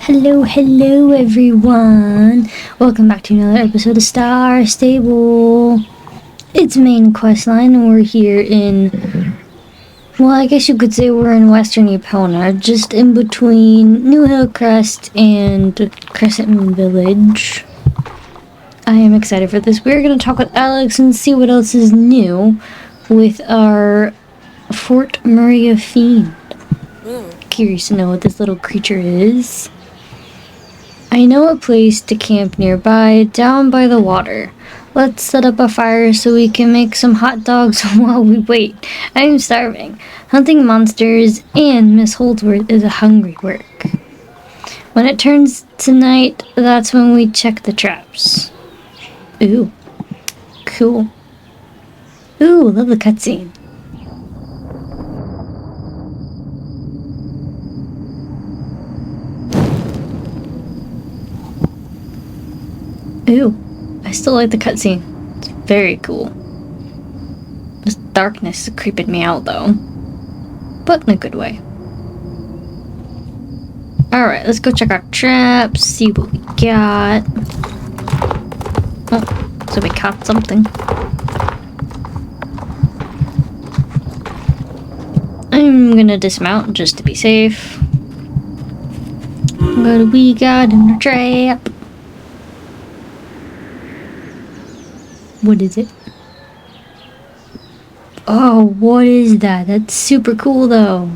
Hello everyone! Welcome back to another episode of Star Stable. It's main questline and we're here in, well, I guess you could say we're in Western Epona, just in between New Hillcrest and Crescent Moon Village. I am excited for this. We're going to talk with Alex and see what else is new with our Fort Maria Fiend. Curious to know what this little creature is. I know a place to camp nearby, down by the water. Let's set up a fire so we can make some hot dogs while we wait. I am starving. Hunting monsters and Miss Holdsworth is a hungry work. When it turns to night, that's when we check the traps. Ooh. Cool. Ooh, love the cutscene. Ooh, I still like the cutscene. It's very cool. This darkness is creeping me out though. But in a good way. Alright, let's go check our traps, see what we got. Oh, so we caught something. I'm gonna dismount just to be safe. What do we got in the trap? What is it? Oh, what is that? That's super cool though.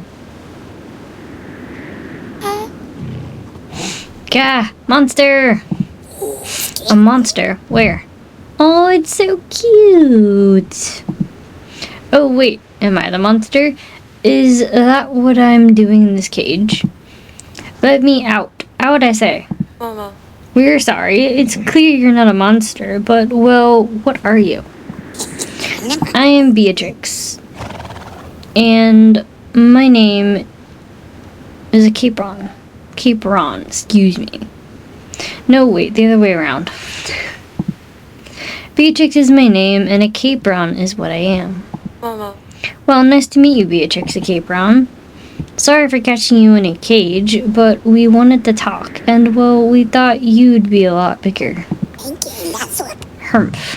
Gah! Monster! A monster? Where? Oh, it's so cute! Oh wait, am I the monster? Is that what I'm doing in this cage? Let me out. Out, I say. Mama. We're sorry. It's clear you're not a monster, but, well, what are you? I am Beatrix. And my name is a Capron. Capron, excuse me. No, wait, the other way around. Beatrix is my name, and a Capron is what I am. Mama. Well, nice to meet you, Beatrix, a Capron. Sorry for catching you in a cage, but we wanted to talk, and well, we thought you'd be a lot bigger. Thank you, that's what. Humph.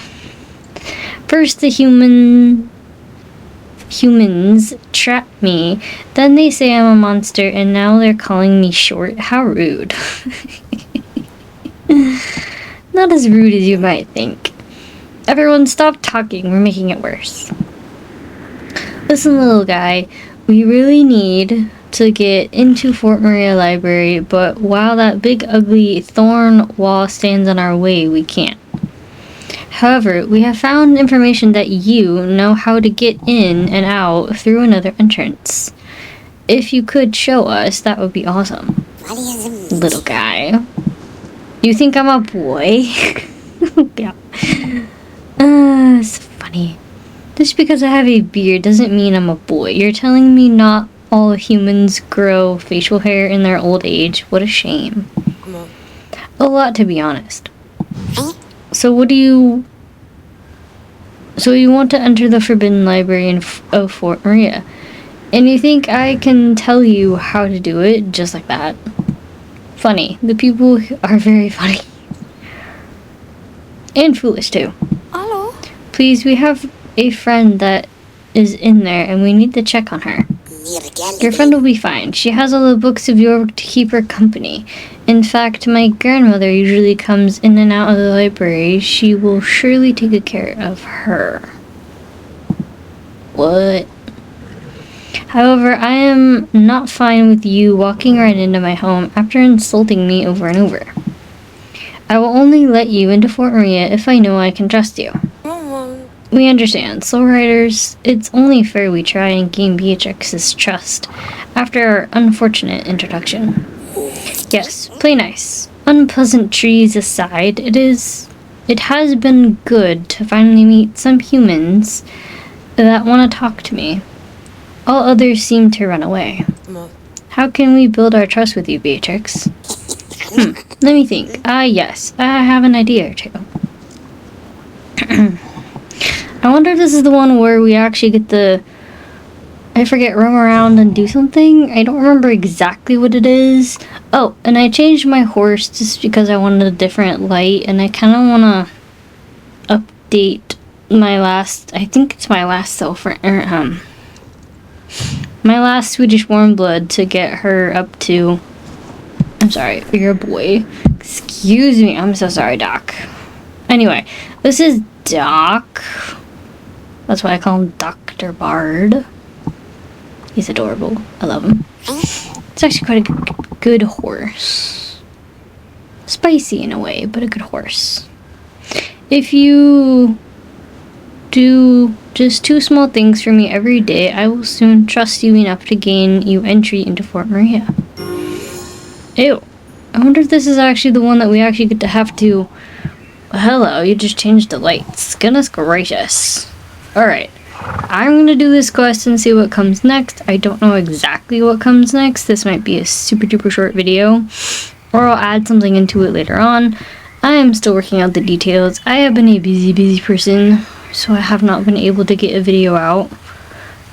First the humans trap me, then they say I'm a monster, and now they're calling me short. How rude. Not as rude as you might think. Everyone stop talking, we're making it worse. Listen, little guy, we really need to get into Fort Maria Library, but while that big ugly thorn wall stands in our way, we can't. However, we have found information that you know how to get in and out through another entrance. If you could show us, that would be awesome. Little guy. You think I'm a boy? Yeah. It's funny. Just because I have a beard doesn't mean I'm a boy. You're telling me not all humans grow facial hair in their old age? What a shame. A lot, to be honest. So you want to enter the Forbidden Library of Fort Maria. And you think I can tell you how to do it just like that? Funny. The people are very funny. And foolish too. Hello. Please, we have a friend that is in there and we need to check on her. Your friend will be fine. She has all the books of York to keep her company. In fact, my grandmother usually comes in and out of the library. She will surely take good care of her. What? However, I am not fine with you walking right into my home after insulting me over and over. I will only let you into Fort Maria if I know I can trust you. Mama. We understand. Soul Riders, it's only fair we try and gain Beatrix's trust after our unfortunate introduction. Yes, play nice. Unpleasant trees aside, it has been good to finally meet some humans that want to talk to me. All others seem to run away. Mama. How can we build our trust with you, Beatrix? Let me think. Yes, I have an idea or two. I wonder if this is the one where we actually get the I forget, roam around and do something. I don't remember exactly what it is. Oh, and I changed my horse just because I wanted a different light, and I kind of want to update my last, I think it's my last my last Swedish warm blood to get her up to, I'm sorry, you're a boy. Excuse me, I'm so sorry, Doc. Anyway, this is Doc. That's why I call him Dr. Bard. He's adorable. I love him. It's actually quite a good horse. Spicy in a way, but a good horse. If you do just 2 small things for me every day, I will soon trust you enough to gain you entry into Fort Maria. Ew. I wonder if this is actually the one that we actually get to have to... Hello, you just changed the lights. Goodness gracious. Alright. I'm gonna do this quest and see what comes next. I don't know exactly what comes next. This might be a super duper short video, or I'll add something into it later on. I am still working out the details. I have been a busy person, so I have not been able to get a video out.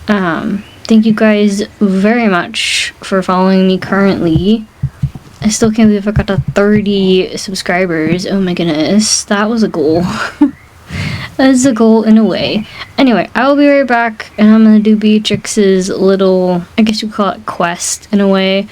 Thank you guys very much for following me currently. I still can't believe I got to 30 subscribers. Oh my goodness, that was a goal. That's a goal in a way. Anyway, I will be right back, and I'm gonna do Beatrix's little, I guess you could call it quest in a way.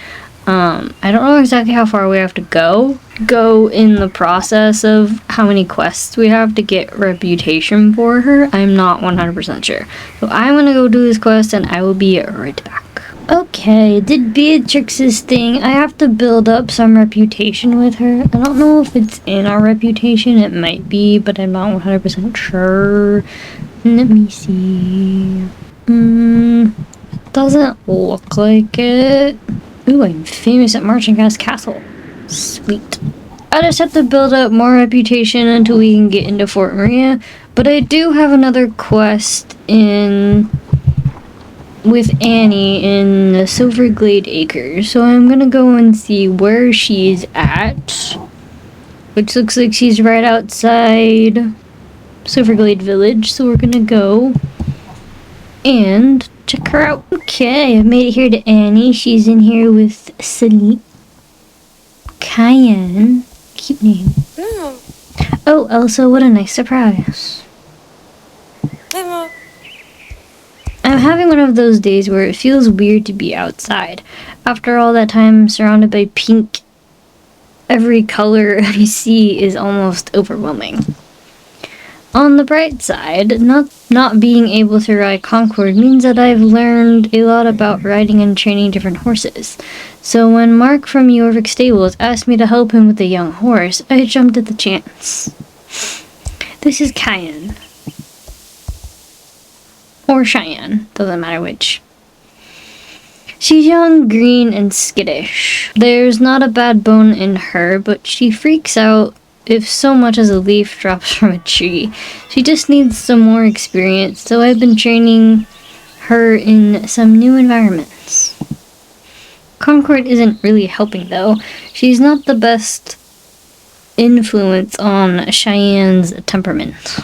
I don't know exactly how far we have to go in the process of how many quests we have to get reputation for her. I'm not 100% sure. So I'm gonna go do this quest, and I will be right back. Okay, did Beatrix's thing. I have to build up some reputation with her. I don't know if it's in our reputation. It might be, but I'm not 100% sure. Let me see. Doesn't look like it. Ooh, I'm famous at Marching Gas Castle. Sweet. I just have to build up more reputation until we can get into Fort Maria. But I do have another quest with Annie in the Silverglade Acres, so I'm gonna go and see where she's at, which looks like she's right outside Silverglade Village, so we're gonna go and check her out. Okay, I've made it here to Annie. She's in here with Celine. Cayenne. Cute name. Oh, Elsa, what a nice surprise. I'm having one of those days where it feels weird to be outside. After all that time surrounded by pink, every color I see is almost overwhelming. On the bright side, not being able to ride Concord means that I've learned a lot about riding and training different horses. So when Mark from Yorvik Stables asked me to help him with a young horse, I jumped at the chance. This is Cayenne. Or Cheyenne, doesn't matter which. She's young, green, and skittish. There's not a bad bone in her, but she freaks out if so much as a leaf drops from a tree. She just needs some more experience, so I've been training her in some new environments. Concord isn't really helping though. She's not the best influence on Cheyenne's temperament.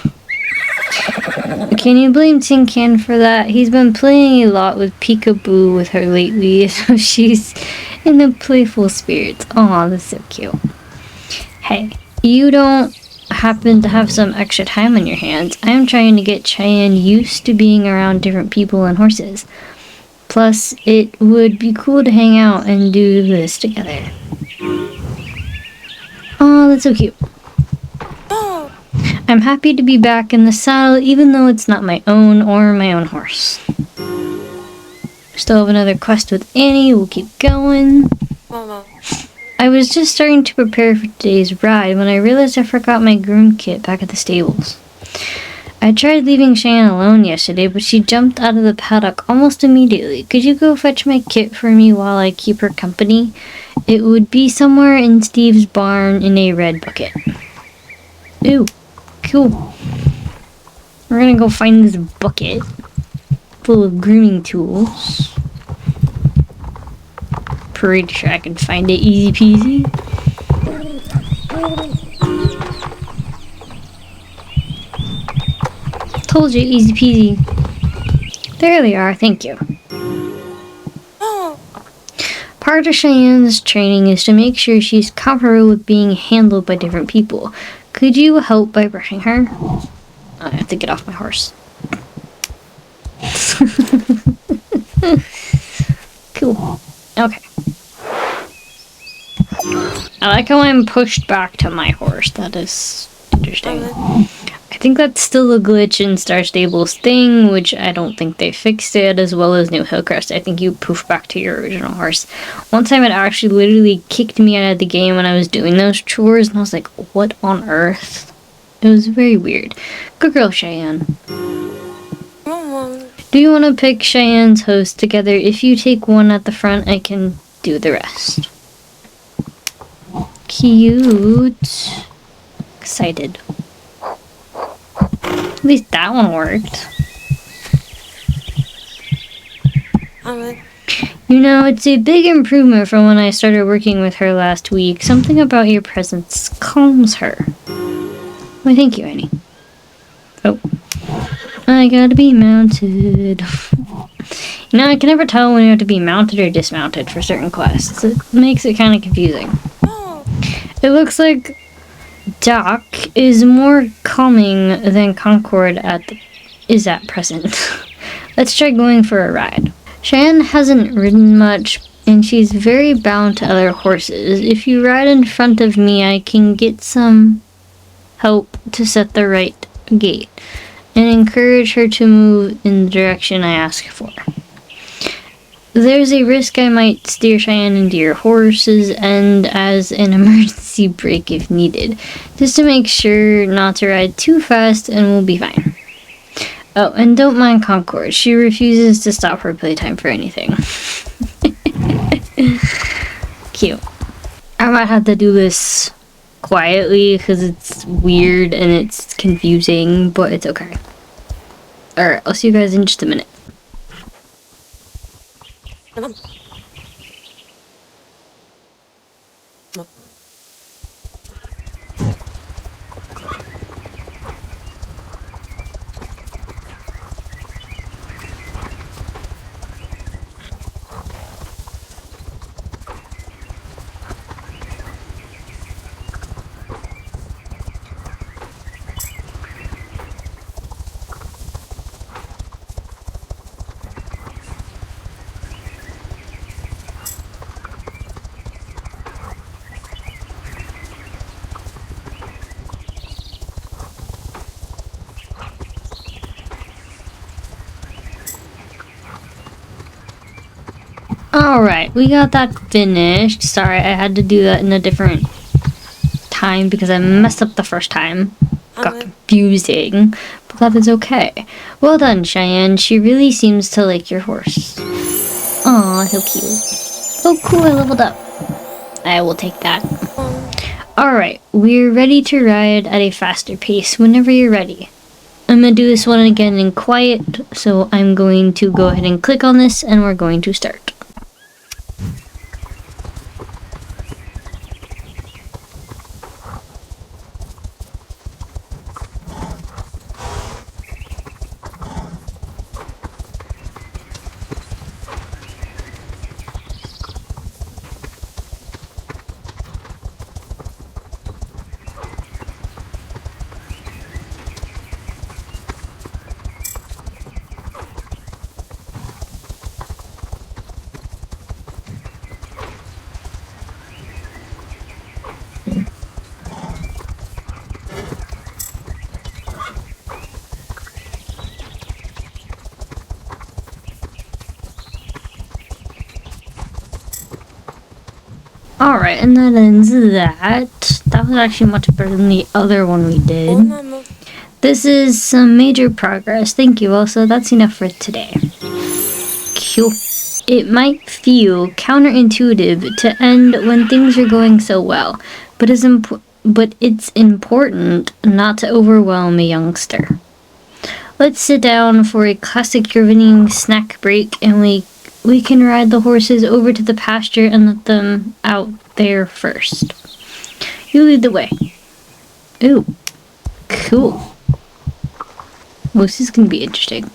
Can you blame Tin Can for that? He's been playing a lot with Peekaboo with her lately, so she's in a playful spirit. Aw, that's so cute. Hey, you don't happen to have some extra time on your hands. I'm trying to get Cheyenne used to being around different people and horses. Plus, it would be cool to hang out and do this together. Aw, that's so cute. I'm happy to be back in the saddle, even though it's not my own or my own horse. Still have another quest with Annie. We'll keep going. I was just starting to prepare for today's ride when I realized I forgot my groom kit back at the stables. I tried leaving Cheyenne alone yesterday, but she jumped out of the paddock almost immediately. Could you go fetch my kit for me while I keep her company? It would be somewhere in Steve's barn in a red bucket. Ooh. Cool. We're gonna go find this bucket full of grooming tools. Pretty sure I can find it easy peasy. Told you, easy peasy. There they are, thank you. Part of Cheyenne's training is to make sure she's comfortable with being handled by different people. Could you help by brushing her? I have to get off my horse. Cool. Okay. I like how I'm pushed back to my horse. That is interesting. I think that's still a glitch in Star Stable's thing, which I don't think they fixed it, as well as New Hillcrest. I think you poof back to your original horse. One time it actually literally kicked me out of the game when I was doing those chores, and I was like, what on earth? It was very weird. Good girl, Cheyenne. Do you want to pick Cheyenne's host together? If you take one at the front, I can do the rest. Cute. Excited. At least that one worked. You know, it's a big improvement from when I started working with her last week. Something about your presence calms her. Why, thank you, Annie. Oh. I gotta be mounted. You know, I can never tell when you have to be mounted or dismounted for certain quests. It makes it kind of confusing. It looks like Doc is more calming than Concord is at present. Let's try going for a ride. Cheyenne hasn't ridden much, and she's very bound to other horses. If you ride in front of me, I can get some help to set the right gait and encourage her to move in the direction I ask for. There's a risk I might steer Cheyenne into your horse's end as an emergency brake if needed, just to make sure not to ride too fast, and we'll be fine. Oh, and don't mind Concord. She refuses to stop her playtime for anything. Cute. I might have to do this quietly because it's weird and it's confusing, but it's okay. Alright, I'll see you guys in just a minute. Alright, we got that finished. Sorry, I had to do that in a different time because I messed up the first time. Got confusing, but that is okay. Well done, Cheyenne. She really seems to like your horse. Aw, so cute. Oh, cool, I leveled up. I will take that. Alright, we're ready to ride at a faster pace whenever you're ready. I'm going to do this one again in quiet, so I'm going to go ahead and click on this and we're going to start. Alright, and that ends that. That was actually much better than the other one we did. This is some major progress. Thank you, Elsa. That's enough for today. Cool. It might feel counterintuitive to end when things are going so well, but it's important not to overwhelm a youngster. Let's sit down for a classic evening snack break, and we can ride the horses over to the pasture and let them out there first. You lead the way. Ooh, cool. Well, this is gonna be interesting.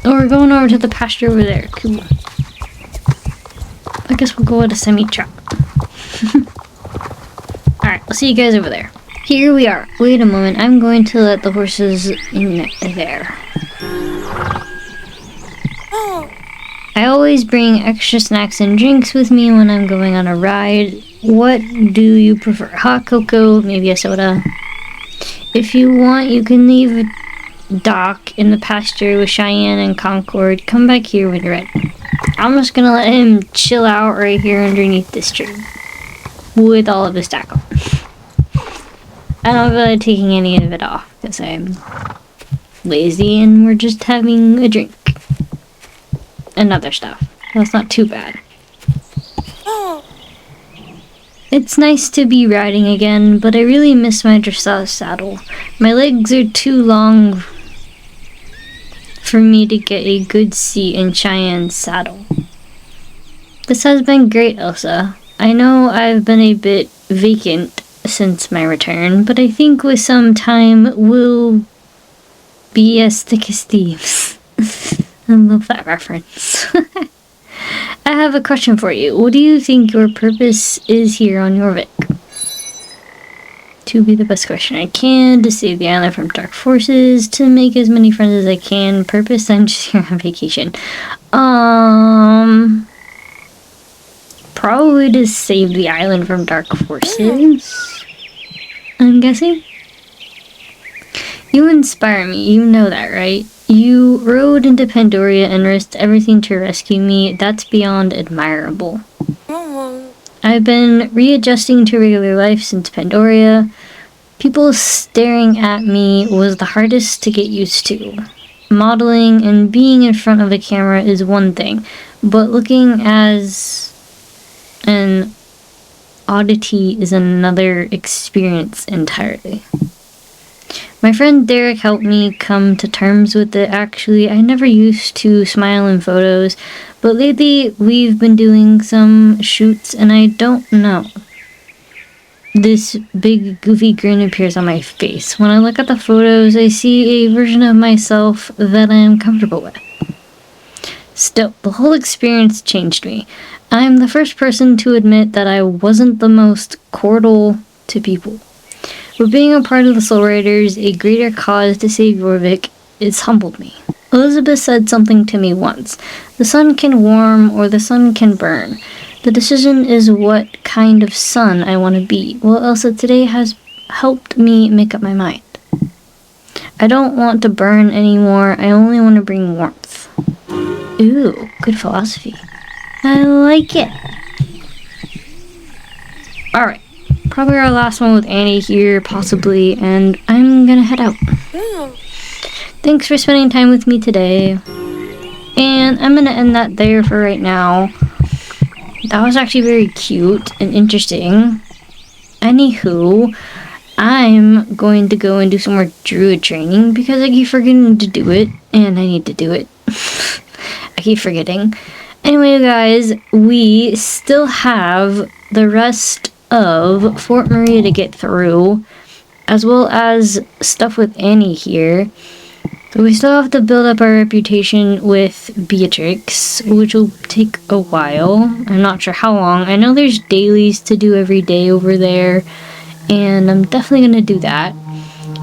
Oh, we're going over to the pasture over there. Cool. I guess we'll go at a semi-trot. Alright, I'll see you guys over there. Here we are. Wait a moment. I'm going to let the horses in there. I always bring extra snacks and drinks with me when I'm going on a ride. What do you prefer? Hot cocoa, maybe a soda. If you want, you can leave Doc in the pasture with Cheyenne and Concord. Come back here when you're ready. I'm just gonna let him chill out right here underneath this tree with all of his tackle. I don't feel like taking any of it off because I'm lazy and we're just having a drink and other stuff. That's not too bad. It's nice to be riding again, but I really miss my dressage saddle. My legs are too long for me to get a good seat in Cheyenne's saddle. This has been great, Elsa. I know I've been a bit vacant since my return, but I think with some time we'll be as thick as thieves. I love that reference. I have a question for you. What do you think your purpose is here on Jorvik? To be the best question I can, to save the island from dark forces, to make as many friends as I can. Purpose, I'm just here on vacation. Probably to save the island from dark forces, I'm guessing. You inspire me, you know that, right? You rode into Pandoria and risked everything to rescue me. That's beyond admirable. I've been readjusting to regular life since Pandoria. People staring at me was the hardest to get used to. Modeling and being in front of a camera is one thing, but looking as an oddity is another experience entirely. My friend Derek helped me come to terms with it. Actually, I never used to smile in photos, but lately we've been doing some shoots and I don't know. This big goofy grin appears on my face. When I look at the photos, I see a version of myself that I am comfortable with. Still, the whole experience changed me. I'm the first person to admit that I wasn't the most cordial to people. But being a part of the Soul Riders, a greater cause to save Jorvik, it's humbled me. Elizabeth said something to me once. The sun can warm or the sun can burn. The decision is what kind of sun I want to be. Well, Elsa, today has helped me make up my mind. I don't want to burn anymore. I only want to bring warmth. Ooh, good philosophy. I like it. Alright. Probably our last one with Annie here, possibly, and I'm gonna head out. Thanks for spending time with me today. And I'm gonna end that there for right now. That was actually very cute and interesting. Anywho, I'm going to go and do some more druid training because I keep forgetting to do it, and I need to do it. I keep forgetting. Anyway, guys, we still have the rest of Fort Maria to get through, as well as stuff with Annie here. But we still have to build up our reputation with Beatrix, which will take a while. I'm not sure how long. I know there's dailies to do every day over there, and I'm definitely going to do that.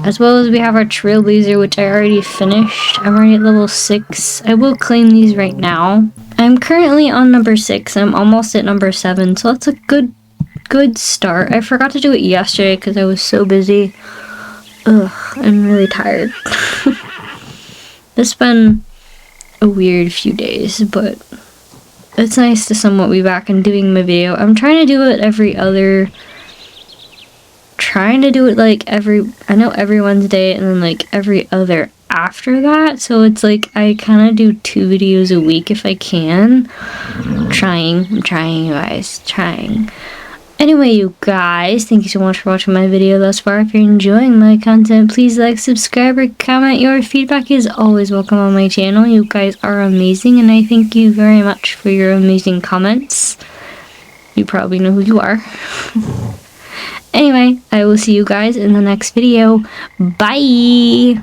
As well as we have our Trailblazer, which I already finished. I'm already at level 6. I will claim these right now. I'm currently on number 6. I'm almost at number 7, so that's a good start. I forgot to do it yesterday because I was so busy. Ugh, I'm really tired. It's been a weird few days, but it's nice to somewhat be back and doing my video. I'm trying to do it I know every Wednesday and then like every other after that, so it's like I kind of do 2 videos a week if I can. I'm trying, you guys, trying. Anyway, you guys, thank you so much for watching my video thus far. If you're enjoying my content, please like, subscribe, or comment. Your feedback is always welcome on my channel. You guys are amazing, and I thank you very much for your amazing comments. You probably know who you are. Anyway, I will see you guys in the next video. Bye!